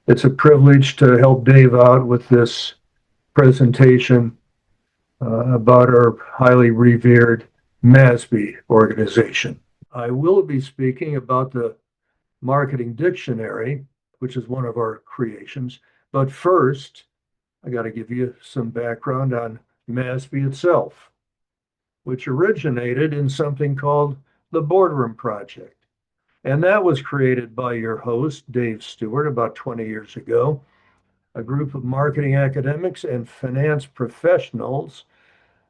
It's a privilege to help Dave out with this presentation about our highly revered MASB organization. I will be speaking about the Marketing Dictionary, which is one of our creations. But first, I got to give you some background on MASB itself, which originated in something called the Boardroom Project. And that was created by your host, Dave Stewart, about 20 years ago. A group of marketing academics and finance professionals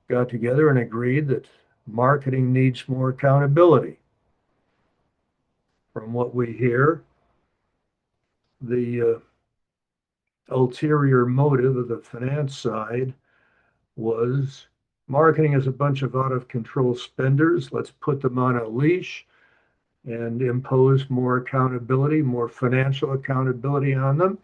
got together and agreed that marketing needs more accountability. From what we hear, the ulterior motive of the finance side was marketing is a bunch of out of control spenders. Let's put them on a leash and impose more accountability, more financial accountability on them.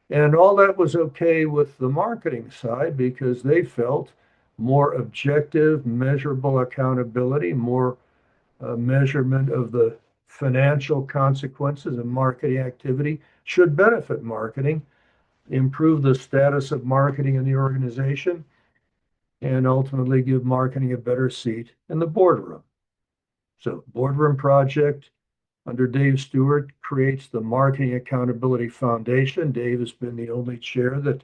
And all that was okay with the marketing side because they felt more objective, measurable accountability, more measurement of the financial consequences of marketing activity should benefit marketing, improve the status of marketing in the organization, and ultimately give marketing a better seat in the boardroom. So, Boardroom Project under Dave Stewart creates the Marketing Accountability Foundation. Dave has been the only chair that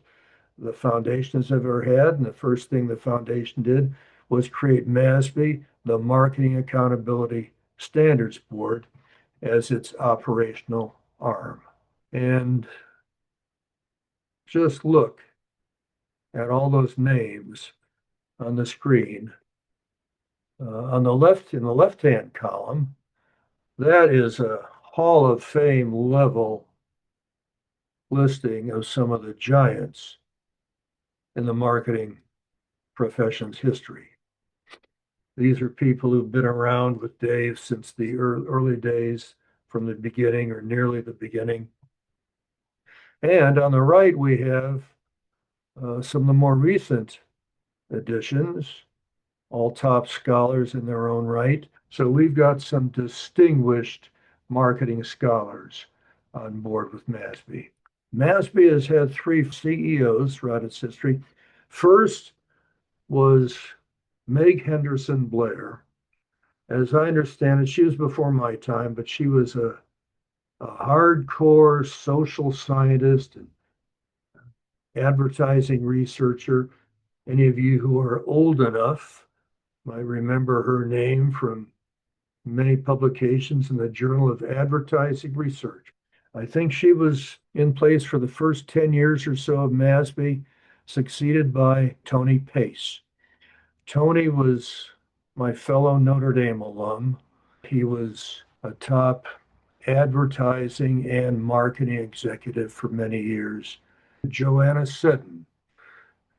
the foundation has ever had. And the first thing the foundation did was create MASB, the Marketing Accountability Standards Board, as its operational arm. And just look at all those names on the screen. On the left, in the left-hand column, that is a Hall of Fame level listing of some of the giants in the marketing profession's history. These are people who've been around with Dave since the early days, from the beginning or nearly the beginning. And on the right, we have some of the more recent additions, all top scholars in their own right. So we've got some distinguished marketing scholars on board with MASB. MASB has had 3 CEOs throughout its history. First was Meg Henderson Blair. As I understand it, she was before my time, but she was a hardcore social scientist and advertising researcher. Any of you who are old enough might remember her name from many publications in the Journal of Advertising Research. I think she was in place for the first 10 years or so of MASB, succeeded by Tony Pace. Tony was my fellow Notre Dame alum. He was a top advertising and marketing executive for many years. Joanna Seddon,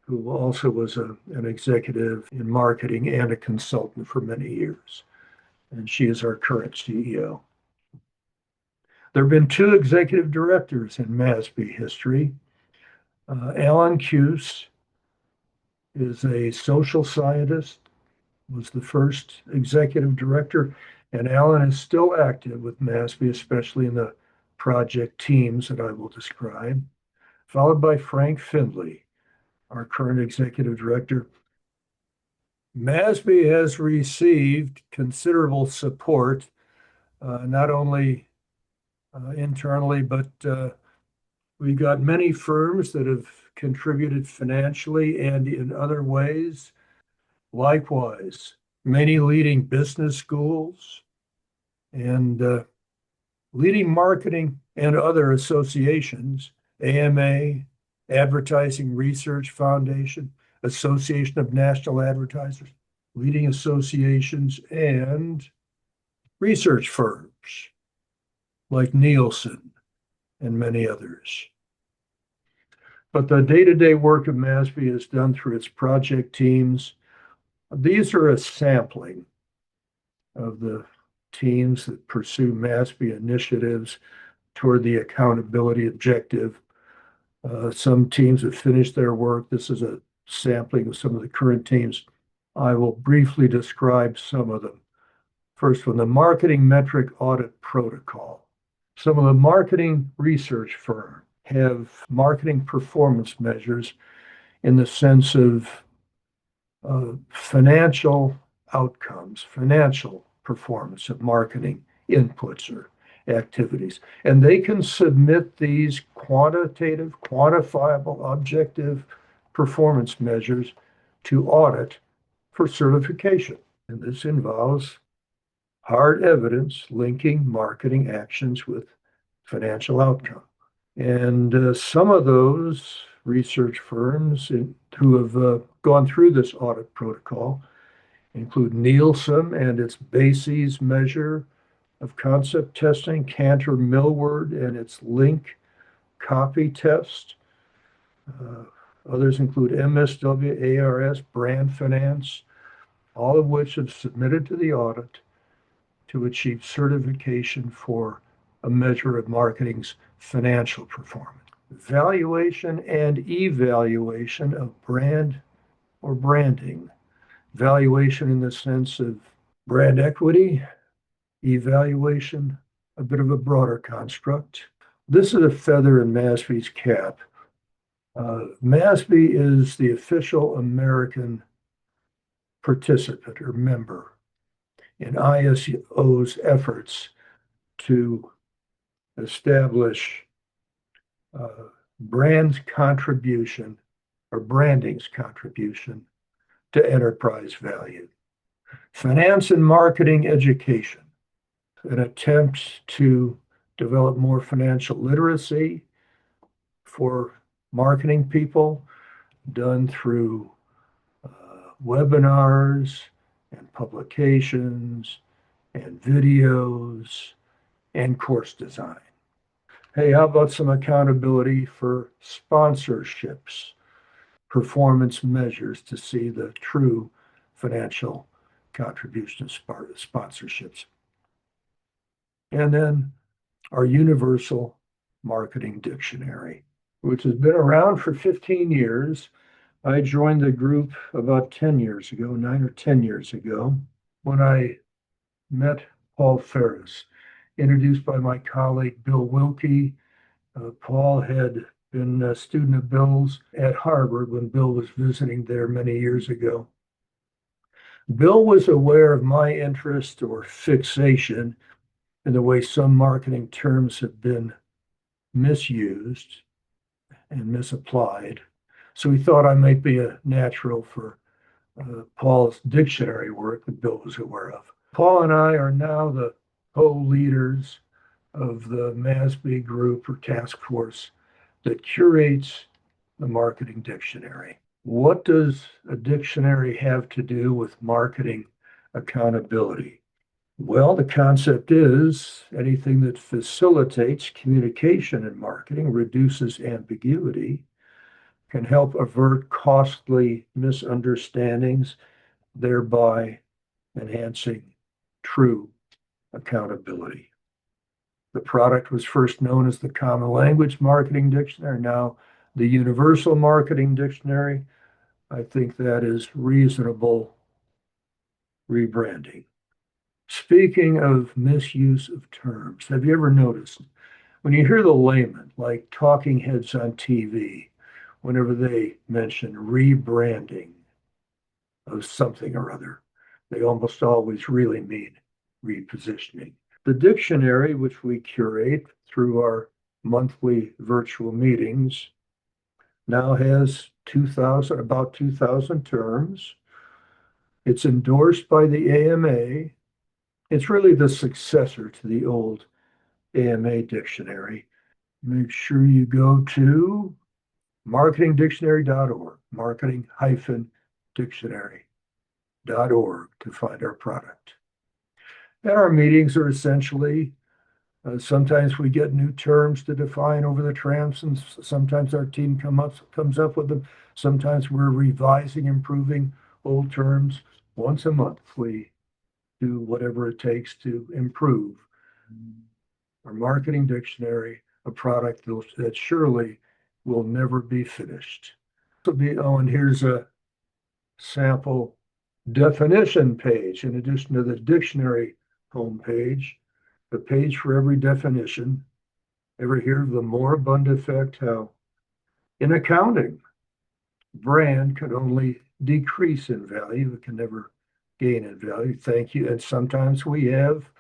who also was an executive in marketing and a consultant for many years. And she is our current CEO. There have been 2 executive directors in MASB history. Alan Cuse is a social scientist, was the first executive director, and Alan is still active with MASB, especially in the project teams that I will describe, followed by Frank Findley, our current executive director. MASB has received considerable support, not only internally, but we've got many firms that have contributed financially and in other ways. Likewise, many leading business schools and leading marketing and other associations, AMA, Advertising Research Foundation, Association of National Advertisers, leading associations, and research firms like Nielsen and many others. But the day-to-day work of MASB is done through its project teams. These are a sampling of the teams that pursue MASB initiatives toward the accountability objective. Some teams have finished their work. This is a sampling of some of the current teams. I will briefly describe some of them. First one, the Marketing Metric Audit Protocol. Some of the marketing research firms have marketing performance measures in the sense of financial outcomes, financial performance of marketing inputs or activities. And they can submit these quantitative, quantifiable, objective performance measures to audit for certification. And this involves hard evidence linking marketing actions with financial outcome. And some of those research firms who have gone through this audit protocol include Nielsen and its BASES measure of concept testing, Cantor Millward and its link copy test. Others include MSW, ARS, Brand Finance, all of which have submitted to the audit to achieve certification for a measure of marketing's financial performance. Valuation and evaluation of brand or branding. Valuation in the sense of brand equity, evaluation, a bit of a broader construct. This is a feather in MASB's cap. MASB is the official American participant or member in ISO's efforts to establish brand's contribution or branding's contribution to enterprise value. Finance and marketing education, an attempt to develop more financial literacy for marketing people done through webinars and publications and videos and course design. Hey, how about some accountability for sponsorships, performance measures to see the true financial contribution of sponsorships? And then our Universal Marketing Dictionary, which has been around for 15 years. I joined the group about 10 years ago, 9 or 10 years ago, when I met Paul Ferris, introduced by my colleague Bill Wilkie. Paul had been a student of Bill's at Harvard when Bill was visiting there many years ago. Bill was aware of my interest or fixation in the way some marketing terms have been misused and misapplied. So he thought I might be a natural for Paul's dictionary work that Bill was aware of. Paul and I are now the co-leaders of the MASB group or task force that curates the marketing dictionary. What does a dictionary have to do with marketing accountability? Well, the concept is anything that facilitates communication in marketing, reduces ambiguity, can help avert costly misunderstandings, thereby enhancing true accountability. The product was first known as the Common Language Marketing Dictionary, now the Universal Marketing Dictionary. I think that is reasonable rebranding. Speaking of misuse of terms, have you ever noticed when you hear the layman, like talking heads on TV, whenever they mention rebranding of something or other, they almost always really mean repositioning. The dictionary, which we curate through our monthly virtual meetings, now has about 2,000 terms. It's endorsed by the AMA. It's really the successor to the old AMA dictionary. Make sure you go to marketingdictionary.org, marketing-dictionary.org to find our product. And our meetings are essentially, sometimes we get new terms to define over the tramps, and sometimes our team comes up with them. Sometimes we're revising, improving old terms. Once a month, we do whatever it takes to improve our marketing dictionary, a product that surely will never be finished. And here's a sample definition page in addition to the dictionary homepage, a page for every definition. Ever hear of the moribund effect? How in accounting, brand can only decrease in value. It can never gain in value. Thank you. And sometimes we have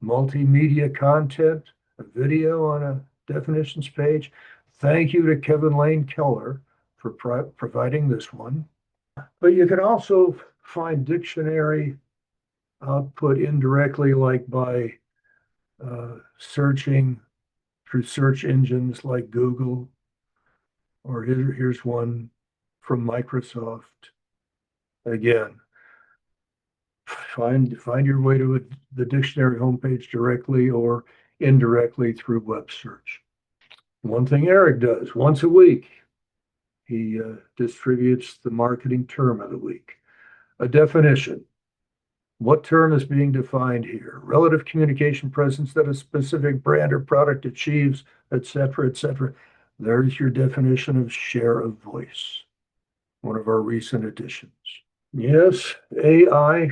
multimedia content, a video on a definitions page. Thank you to Kevin Lane Keller for providing this one. But you can also find dictionary output indirectly, like by searching through search engines like Google, or here's one from Microsoft. Again, find your way to the dictionary homepage directly or indirectly through web search. One thing Eric does once a week, he distributes the marketing term of the week, a definition. What term is being defined here? Relative communication presence that a specific brand or product achieves, et cetera, et cetera. There's your definition of share of voice, one of our recent additions. Yes, AI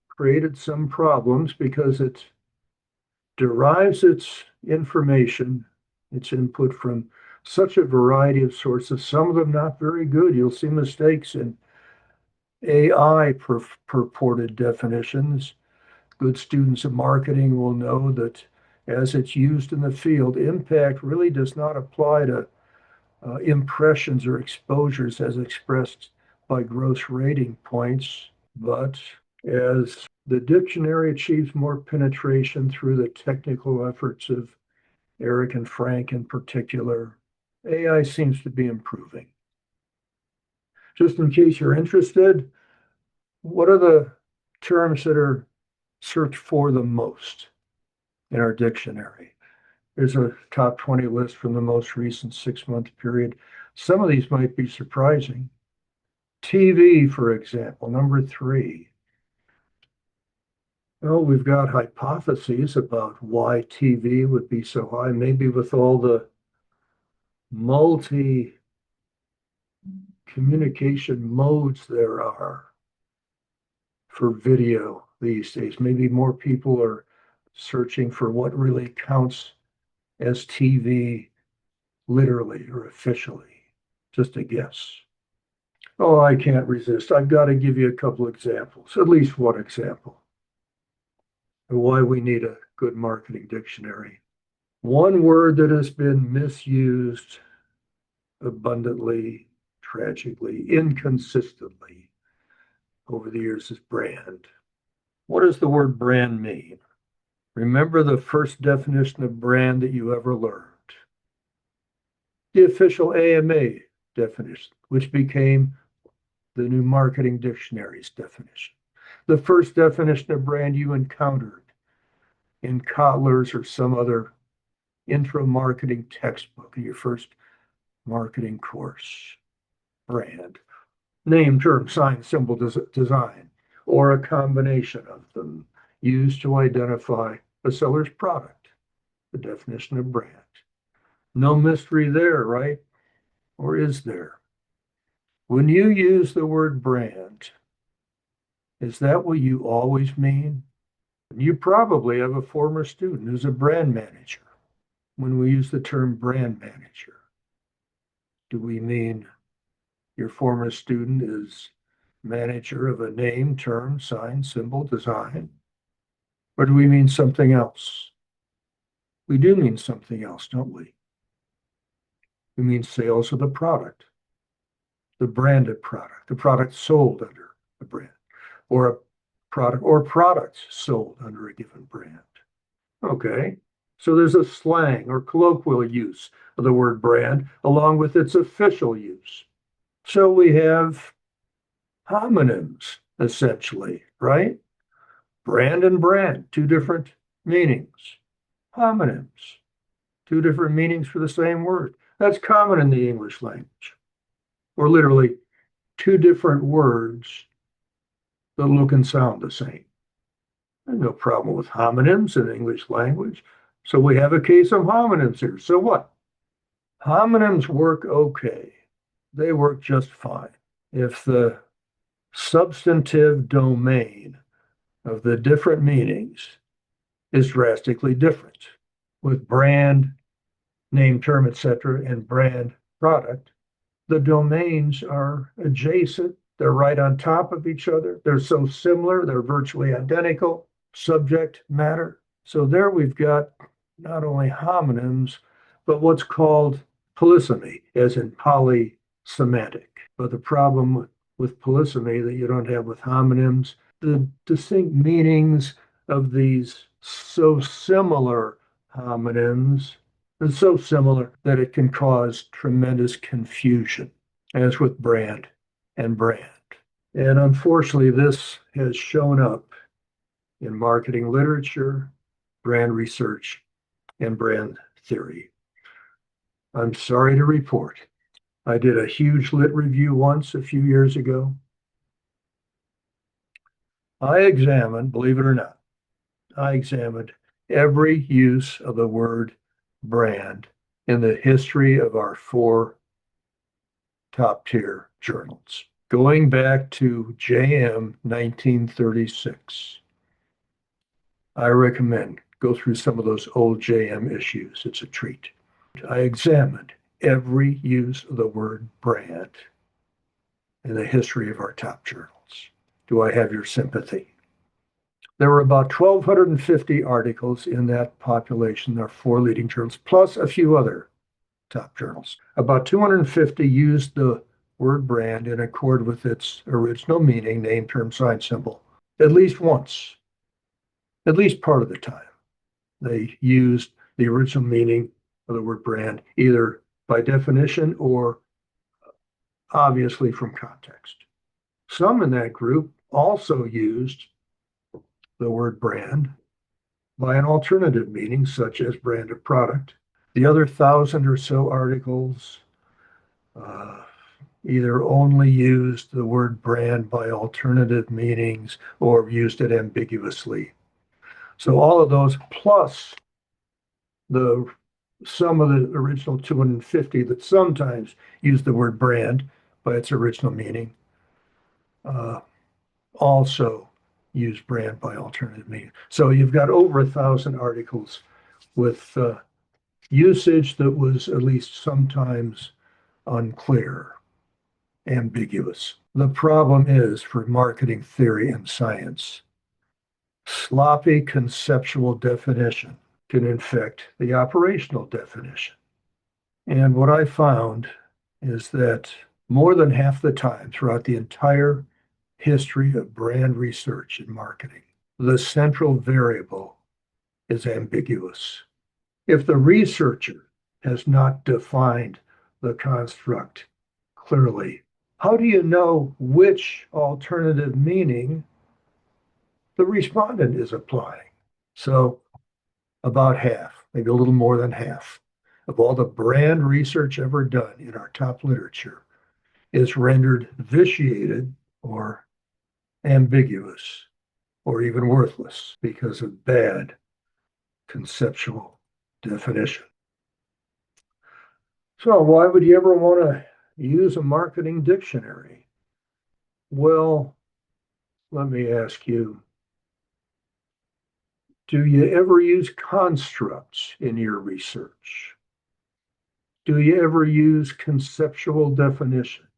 created some problems because it derives its information, its input from such a variety of sources, some of them not very good. You'll see mistakes in AI purported definitions. Good students of marketing will know that as it's used in the field, impact really does not apply to impressions or exposures as expressed by gross rating points, but as the dictionary achieves more penetration through the technical efforts of Eric and Frank in particular, AI seems to be improving. Just in case you're interested, what are the terms that are searched for the most in our dictionary? There's a top 20 list from the most recent 6-month period. Some of these might be surprising. TV, for example, number 3. Well, we've got hypotheses about why TV would be so high, maybe with all the multi communication modes there are for video these days. Maybe more people are searching for what really counts as TV literally or officially. Just a guess. Oh, I can't resist. I've got to give you a couple examples, at least one example, of why we need a good marketing dictionary. One word that has been misused abundantly, tragically, inconsistently over the years is brand. What does the word brand mean? Remember the first definition of brand that you ever learned? The official AMA definition, which became the new marketing dictionary's definition. The first definition of brand you encountered in Kotler's or some other intro marketing textbook in your first marketing course. Brand. Name, term, sign, symbol, design, or a combination of them used to identify a seller's product. The definition of brand. No mystery there, right? Or is there? When you use the word brand, is that what you always mean? You probably have a former student who's a brand manager. When we use the term brand manager, do we mean your former student is manager of a name, term, sign, symbol, design? Or do we mean something else? We do mean something else, don't we? We mean sales of the product, the branded product, the product sold under a brand, or a product or products sold under a given brand. Okay, so there's a slang or colloquial use of the word brand along with its official use. So we have homonyms, essentially, right? Brand and brand, two different meanings. Homonyms, two different meanings for the same word. That's common in the English language. Or literally, two different words that look and sound the same. There's no problem with homonyms in the English language. So we have a case of homonyms here. So what? Homonyms work okay. They work just fine. If the substantive domain of the different meanings is drastically different. With brand, name, term, etc., and brand, product, the domains are adjacent. They're right on top of each other. They're so similar, they're virtually identical. Subject matter. So there we've got not only homonyms, but what's called polysemy, as in polysemantic. But the problem with polysemy that you don't have with homonyms, the distinct meanings of these so similar homonyms is so similar that it can cause tremendous confusion, as with brand and brand. And unfortunately, this has shown up in marketing literature, brand research, and brand theory. I'm sorry to report, I did a huge lit review once a few years ago. I examined, believe it or not, I examined every use of the word brand in the history of our 4 top tier journals, going back to JM 1936. I recommend go through some of those old JM issues. It's a treat. I examined every use of the word brand in the history of our top journals. Do I have your sympathy? There were about 1,250 articles in that population, our 4 leading journals, plus a few other top journals. About 250 used the word brand in accord with its original meaning, name, term, sign, symbol, at least once, at least part of the time. They used the original meaning of the word brand, either by definition or obviously from context. Some in that group also used the word brand by an alternative meaning, such as brand of product. The other 1,000 or so articles either only used the word brand by alternative meanings or used it ambiguously. So all of those, plus some of the original 250 that sometimes use the word brand by its original meaning, also use brand by alternative meaning. So you've got over 1,000 articles with usage that was at least sometimes unclear, ambiguous. The problem is, for marketing theory and science, sloppy conceptual definition can infect the operational definition. And what I found is that more than half the time throughout the entire history of brand research and marketing, the central variable is ambiguous. If the researcher has not defined the construct clearly, how do you know which alternative meaning the respondent is applying? So about half, maybe a little more than half, of all the brand research ever done in our top literature is rendered vitiated or ambiguous or even worthless because of bad conceptual definition. So why would you ever want to use a marketing dictionary? Well, let me ask you, do you ever use constructs in your research? Do you ever use conceptual definitions?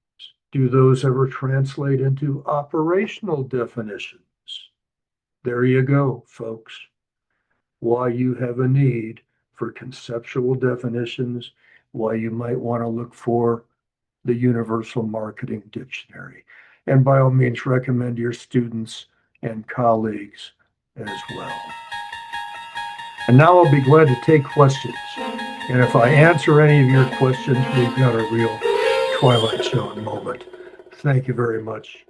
Do those ever translate into operational definitions? There you go, folks. Why you have a need for conceptual definitions, why you might want to look for the Universal Marketing Dictionary. And by all means, recommend your students and colleagues as well. And now I'll be glad to take questions. And if I answer any of your questions, we've got a real Twilight Zone moment. Thank you very much.